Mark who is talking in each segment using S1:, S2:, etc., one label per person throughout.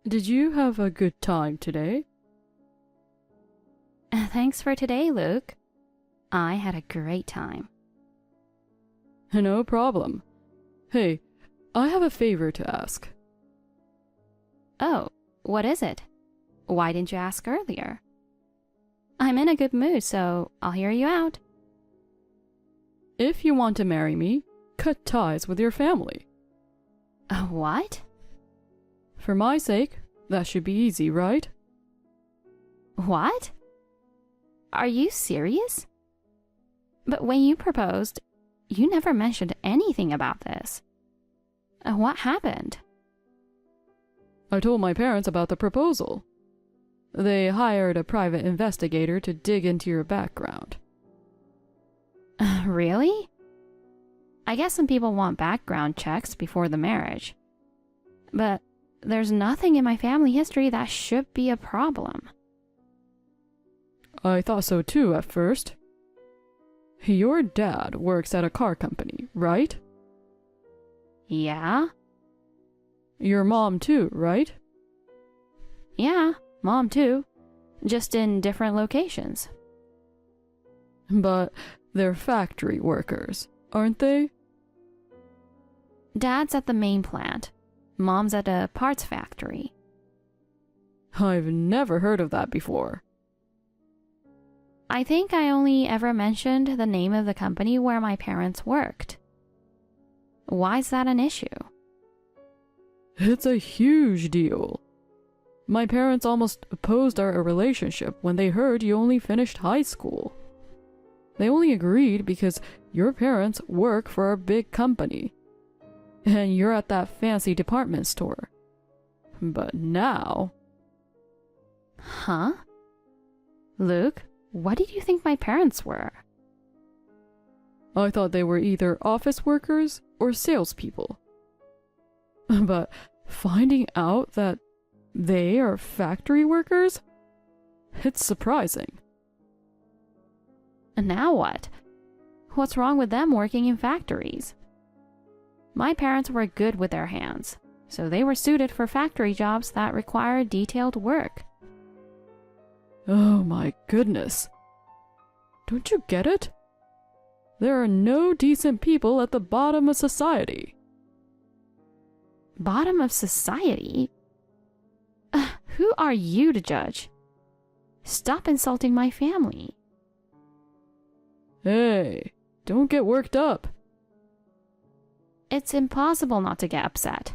S1: Did you have a good time today?
S2: Thanks for today, Luke. I had a great time.
S1: No problem. Hey, I have a favor to ask.
S2: Oh, what is it? Why didn't you ask earlier? I'm in a good mood, so I'll hear you out.
S1: If you want to marry me, cut ties with your family.
S2: What?
S1: For my sake, that should be easy, right?
S2: What? Are you serious? But when you proposed, you never mentioned anything about this. What happened?
S1: I told my parents about the proposal. They hired a private investigator to dig into your background.
S2: Really? I guess some people want background checks before the marriage. But there's nothing in my family history that should be a problem.
S1: I thought so too at first. Your dad works at a car company, right?
S2: Yeah?
S1: Your mom too, right?
S2: Yeah, mom too. Just in different locations.
S1: But they're factory workers, aren't they?
S2: Dad's at the main plant. Mom's at a parts factory.
S1: I've never heard of that before.
S2: I think I only ever mentioned the name of the company where my parents worked. Why's that an issue?
S1: It's a huge deal. My parents almost opposed our relationship when they heard you only finished high school. They only agreed because your parents work for our big company. And you're at that fancy department store. But now...
S2: Huh? Luke, what did you think my parents were?
S1: I thought they were either office workers or salespeople. But finding out that they are factory workers? It's surprising.
S2: And now what? What's wrong with them working in factories? My parents were good with their hands, so they were suited for factory jobs that require detailed work.
S1: Oh my goodness. Don't you get it? There are no decent people at the bottom of society.
S2: Bottom of society? Who are you to judge? Stop insulting my family.
S1: Hey, don't get worked up.
S2: It's impossible not to get upset.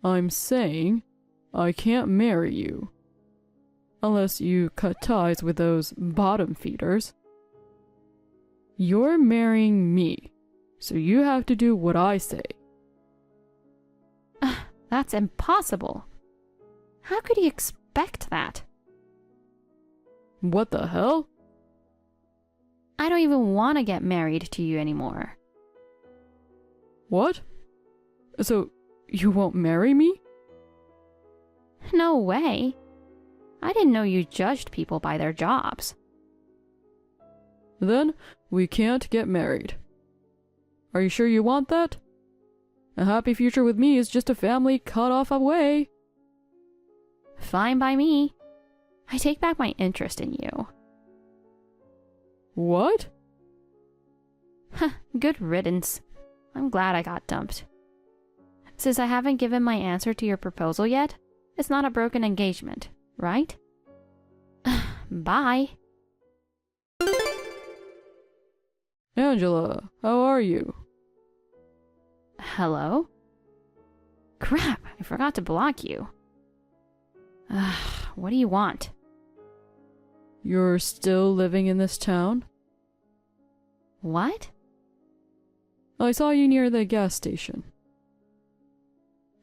S1: I'm saying I can't marry you. Unless you cut ties with those bottom feeders. You're marrying me, so you have to do what I say.
S2: That's impossible. How could you expect that?
S1: What the hell?
S2: I don't even want to get married to you anymore.
S1: What? So, you won't marry me?
S2: No way. I didn't know you judged people by their jobs.
S1: Then, we can't get married. Are you sure you want that? A happy future with me is just a family cut off away.
S2: Fine by me. I take back my interest in you.
S1: What?
S2: Good riddance. I'm glad I got dumped. Since I haven't given my answer to your proposal yet, it's not a broken engagement, right? Bye.
S1: Angela, how are you?
S2: Hello? Crap, I forgot to block you. What do you want?
S1: You're still living in this town?
S2: What?
S1: I saw you near the gas station.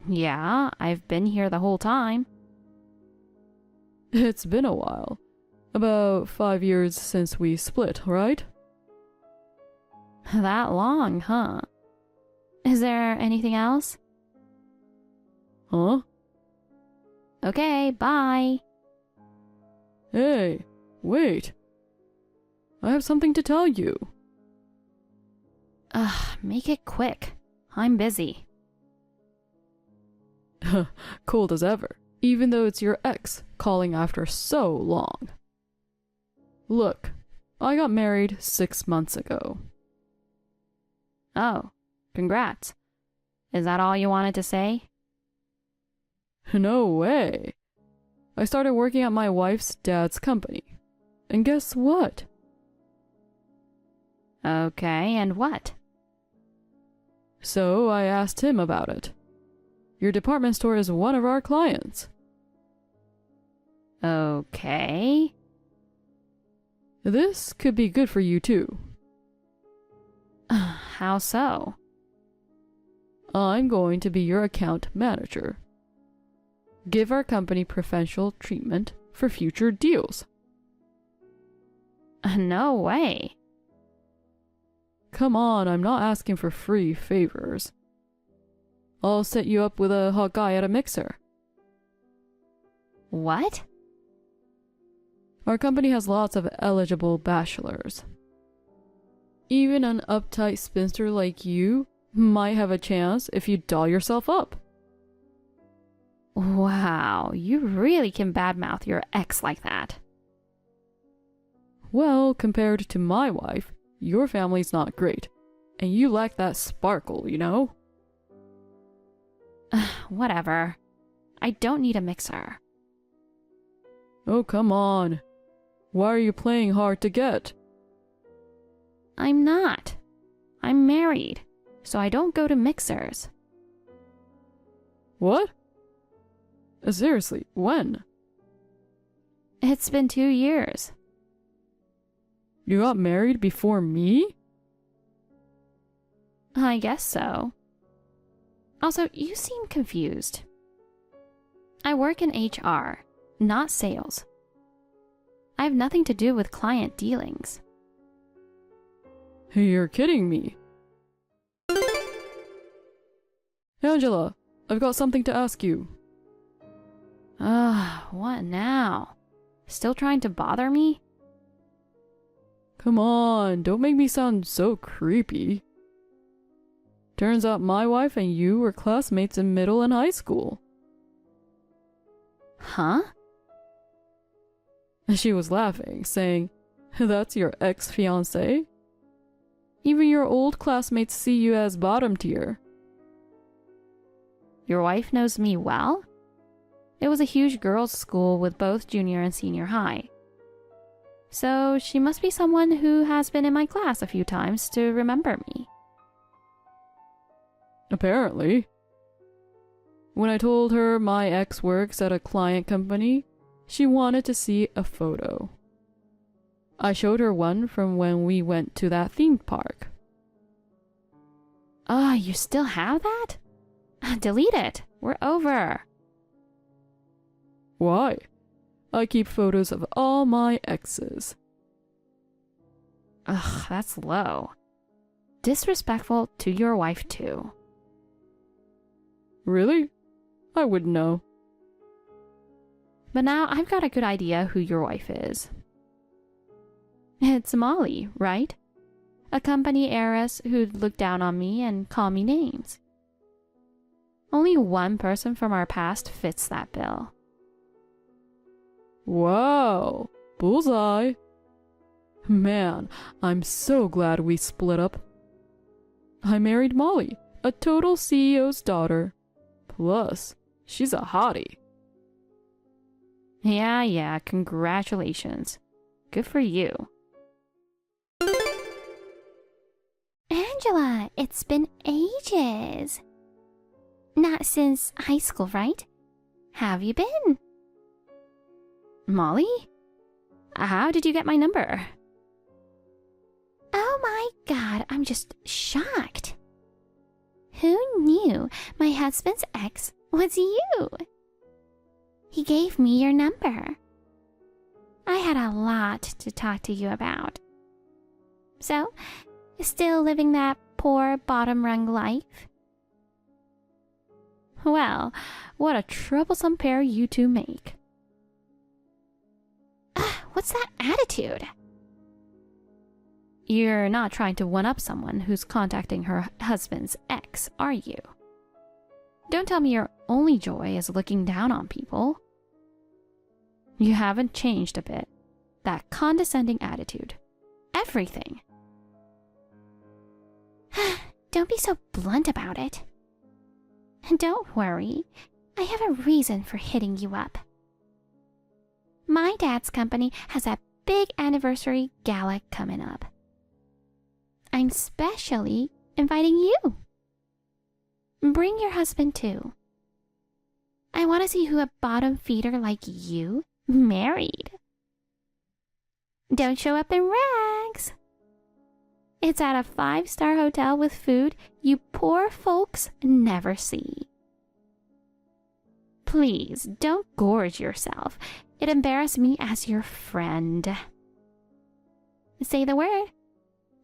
S2: Yeah, I've been here the whole time.
S1: It's been a while. About 5 years since we split, right?
S2: That long, huh? Is there anything else?
S1: Huh?
S2: Okay, bye.
S1: Hey, wait. I have something to tell you.
S2: Make it quick. I'm busy.
S1: Cold as ever, even though it's your ex calling after so long. Look, I got married 6 months ago.
S2: Oh, congrats. Is that all you wanted to say?
S1: No way. I started working at my wife's dad's company. And guess what?
S2: Okay, and what?
S1: So I asked him about it. Your department store is one of our clients.
S2: Okay.
S1: This could be good for you too.
S2: How so?
S1: I'm going to be your account manager. Give our company preferential treatment for future deals.
S2: No way.
S1: Come on, I'm not asking for free favors. I'll set you up with a hot guy at a mixer.
S2: What?
S1: Our company has lots of eligible bachelors. Even an uptight spinster like you might have a chance if you doll yourself up.
S2: Wow, you really can badmouth your ex like that.
S1: Well, compared to my wife, your family's not great, and you lack that sparkle, you know?
S2: Whatever. I don't need a mixer.
S1: Oh, come on. Why are you playing hard to get?
S2: I'm not. I'm married, so I don't go to mixers.
S1: What? Seriously, when?
S2: It's been 2 years.
S1: You got married before me?
S2: I guess so. Also, you seem confused. I work in HR, not sales. I have nothing to do with client dealings.
S1: You're kidding me. Angela, I've got something to ask you.
S2: What now? Still trying to bother me?
S1: Come on, don't make me sound so creepy. Turns out my wife and you were classmates in middle and high school.
S2: Huh?
S1: She was laughing, saying, "That's your ex-fiancé? Even your old classmates see you as bottom tier."
S2: Your wife knows me well? It was a huge girls' school with both junior and senior high. So she must be someone who has been in my class a few times to remember me.
S1: Apparently. When I told her my ex works at a client company, she wanted to see a photo. I showed her one from when we went to that theme park.
S2: You still have that? Delete it. We're over.
S1: Why? I keep photos of all my exes.
S2: Ugh, that's low. Disrespectful to your wife, too.
S1: Really? I wouldn't know.
S2: But now I've got a good idea who your wife is. It's Molly, right? A company heiress who'd look down on me and call me names. Only one person from our past fits that bill.
S1: Wow, bullseye. Man, I'm so glad we split up. I married Molly, a total CEO's daughter. Plus, she's a hottie.
S2: Yeah, congratulations. Good for you.
S3: Angela, it's been ages. Not since high school, right? Have you been?
S2: Molly? How did you get my number?
S3: Oh my god, I'm just shocked. Who knew my husband's ex was you? He gave me your number. I had a lot to talk to you about. So, still living that poor bottom-rung life?
S2: Well, what a troublesome pair you two make.
S3: What's that attitude?
S2: You're not trying to one-up someone who's contacting her husband's ex, are you? Don't tell me you're only joy is looking down on people. You haven't changed a bit. That condescending attitude. Everything.
S3: Don't be so blunt about it. Don't worry. I have a reason for hitting you up. My dad's company has a big anniversary gala coming up. I'm specially inviting you. Bring your husband too. I want to see who a bottom feeder like you married. Don't show up in rags. It's at a 5-star hotel with food you poor folks never see. Please, don't gorge yourself. It embarrassed me as your friend. Say the word,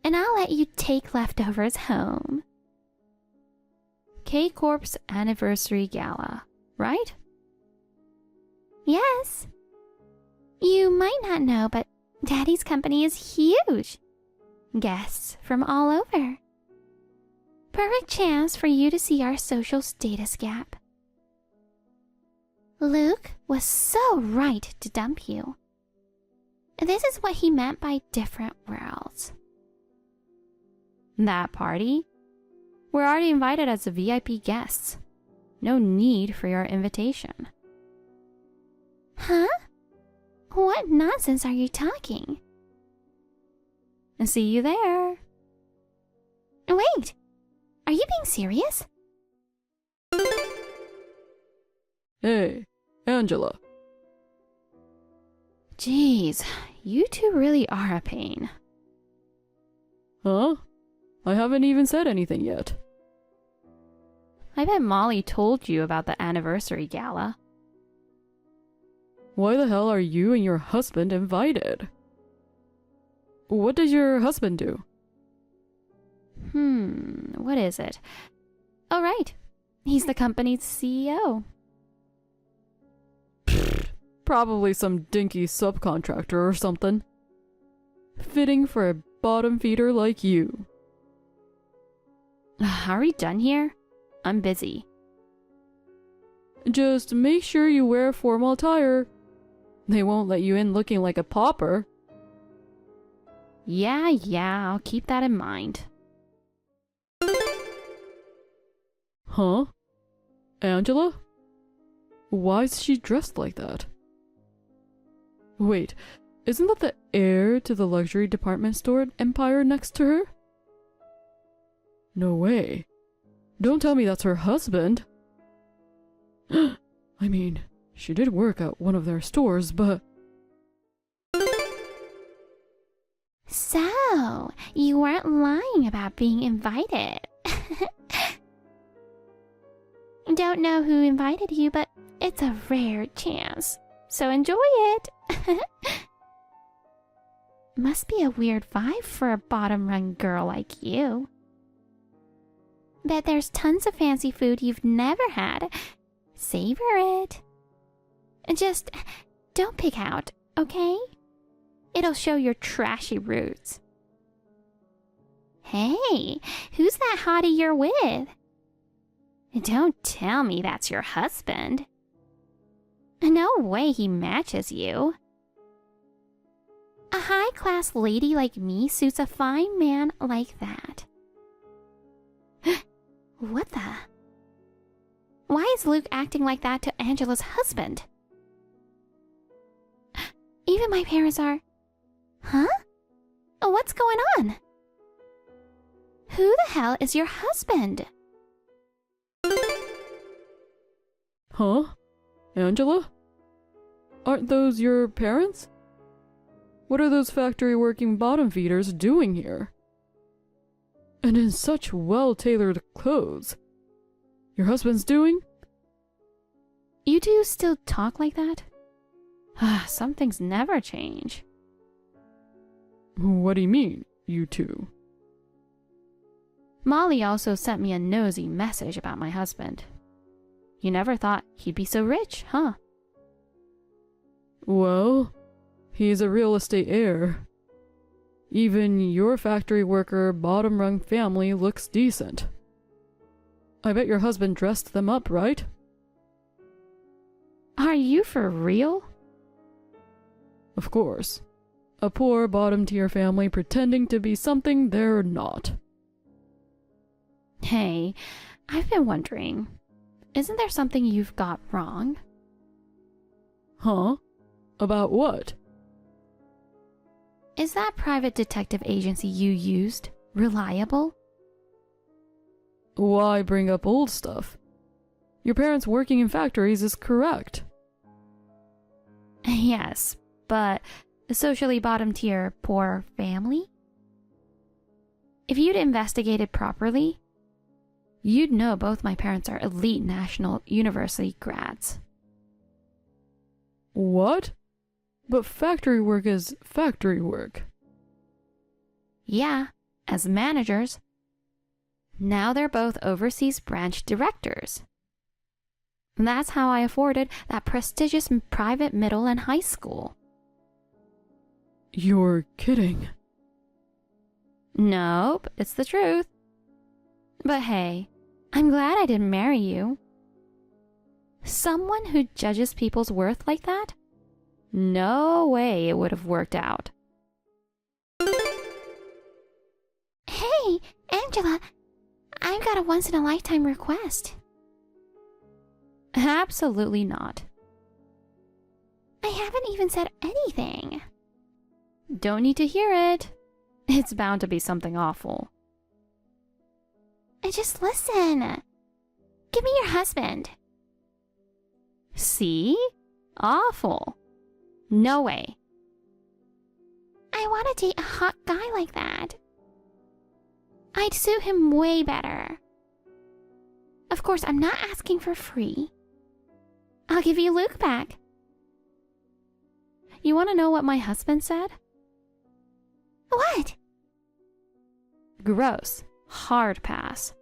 S3: and I'll let you take leftovers home.
S2: K-Corp's anniversary gala, right?
S3: Yes. You might not know, but Daddy's company is huge. Guests from all over. Perfect chance for you to see our social status gap. Luke was so right to dump you. This is what he meant by different worlds.
S2: That party? We're already invited as the VIP guests. No need for your invitation.
S3: Huh? What nonsense are you talking?
S2: See you there.
S3: Wait! Are you being serious?
S1: Hey, Angela.
S2: Jeez, you two really are a pain.
S1: Huh? I haven't even said anything yet.
S2: I bet Molly told you about the anniversary gala.
S1: Why the hell are you and your husband invited? What does your husband do?
S2: What is it? Oh, right. He's the company's CEO.
S1: Probably some dinky subcontractor or something. Fitting for a bottom feeder like you.
S2: Are we done here? I'm busy.
S1: Just make sure you wear formal attire. They won't let you in looking like a pauper.
S2: Yeah, I'll keep that in mind.
S1: Huh? Angela? Why's she dressed like that? Wait, isn't that the heir to the luxury department store empire next to her? No way. Don't tell me that's her husband. I mean, she did work at one of their stores, but...
S3: So, you weren't lying about being invited. Don't know who invited you, but it's a rare chance. So enjoy it. Must be a weird vibe for a bottom-rung girl like you. Bet there's tons of fancy food you've never had. Savor it. Just don't pick out, okay? It'll show your trashy roots. Hey, who's that hottie you're with? Don't tell me that's your husband. No way he matches you. A high-class lady like me suits a fine man like that. What the? Why is Luke acting like that to Angela's husband? Even my parents are... Huh? What's going on? Who the hell is your husband?
S1: Huh? Angela? Aren't those your parents? What are those factory-working bottom feeders doing here? And in such well-tailored clothes. Your husband's doing?
S2: You two still talk like that? Some things never change.
S1: What do you mean, you two?
S2: Molly also sent me a nosy message about my husband. You never thought he'd be so rich, huh?
S1: Well, he's a real estate heir. Even your factory worker bottom-rung family looks decent. I bet your husband dressed them up, right?
S2: Are you for real?
S1: Of course. A poor bottom-tier family pretending to be something they're not.
S2: Hey, I've been wondering, isn't there something you've got wrong?
S1: Huh? About what?
S2: Is that private detective agency you used reliable?
S1: Why bring up old stuff? Your parents working in factories is correct.
S2: Yes, but a socially bottom-tier poor family? If you'd investigated properly, you'd know both my parents are elite national university grads.
S1: What? But factory work is factory work.
S2: Yeah, as managers. Now they're both overseas branch directors. That's how I afforded that prestigious private middle and high school.
S1: You're kidding.
S2: Nope, it's the truth. But hey, I'm glad I didn't marry you. Someone who judges people's worth like that? No way it would have worked out.
S3: Hey, Angela, I've got a once-in-a-lifetime request.
S2: Absolutely not.
S3: I haven't even said anything.
S2: Don't need to hear it. It's bound to be something awful.
S3: Just listen. Give me your husband.
S2: See? Awful. No way.
S3: I want to date a hot guy like that. I'd suit him way better. Of course, I'm not asking for free. I'll give you Luke back.
S2: You want to know what my husband said?
S3: What?
S2: Gross. Hard pass.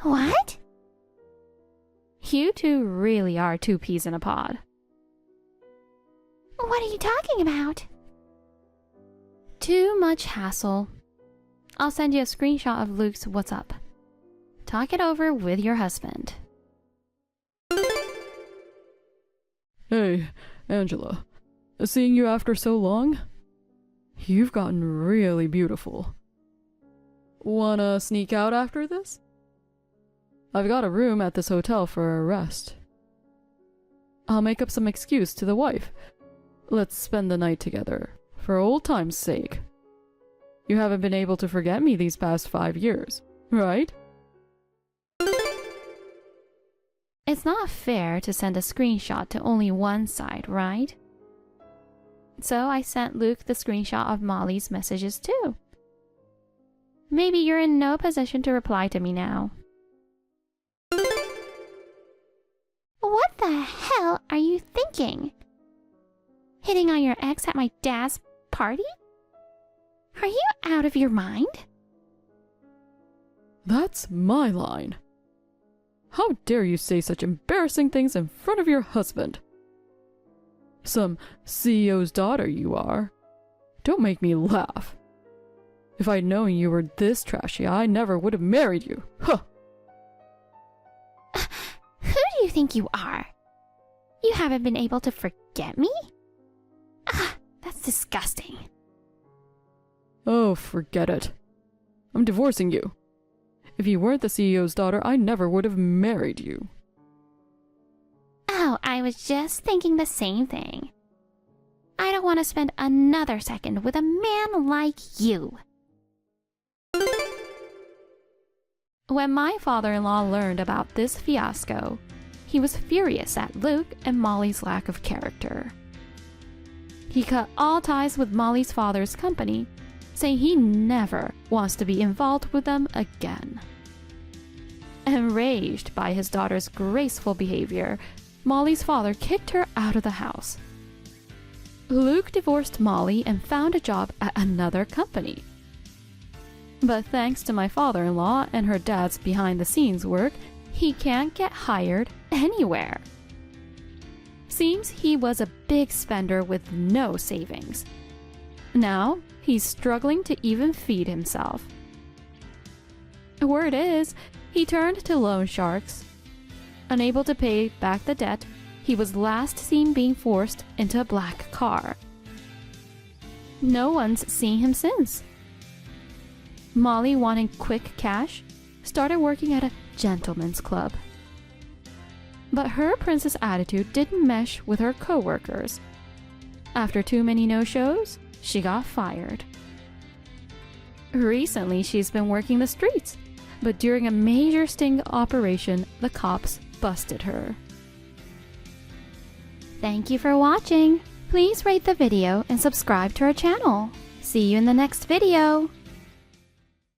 S3: What?
S2: You two really are two peas in a pod.
S3: What are you talking about?
S2: Too much hassle. I'll send you a screenshot of Luke's what's up. Talk it over with your husband.
S1: Hey, Angela. Seeing you after so long? You've gotten really beautiful. Wanna sneak out after this? I've got a room at this hotel for a rest. I'll make up some excuse to the wife. Let's spend the night together, for old time's sake. You haven't been able to forget me these past 5 years, right?
S2: It's not fair to send a screenshot to only one side, right? So I sent Luke the screenshot of Molly's messages too. Maybe you're in no position to reply to me now.
S3: What the hell are you thinking? Hitting on your ex at my dad's party? Are you out of your mind?
S1: That's my line. How dare you say such embarrassing things in front of your husband? Some CEO's daughter you are. Don't make me laugh. If I'd known you were this trashy, I never would have married you. Huh!
S3: Who do you think you are? You haven't been able to forget me? Ah, that's disgusting.
S1: Oh, forget it. I'm divorcing you. If you weren't the CEO's daughter, I never would have married you.
S3: Oh, I was just thinking the same thing. I don't want to spend another second with a man like you.
S2: When my father-in-law learned about this fiasco, he was furious at Luke and Molly's lack of character. He cut all ties with Molly's father's company, saying he never wants to be involved with them again. Enraged by his daughter's graceful behavior, Molly's father kicked her out of the house. Luke divorced Molly and found a job at another company. But thanks to my father-in-law and her dad's behind-the-scenes work, he can't get hired anywhere. Seems he was a big spender with no savings. Now, he's struggling to even feed himself. Word is, he turned to loan sharks. Unable to pay back the debt, he was last seen being forced into a black car. No one's seen him since. Molly, wanting quick cash, started working at a gentleman's club. But her princess attitude didn't mesh with her co-workers. After too many no-shows, she got fired. Recently, she's been working the streets, but during a major sting operation, the cops busted her.
S3: Thank you for watching. Please rate the video and subscribe to our channel. See you in the next video.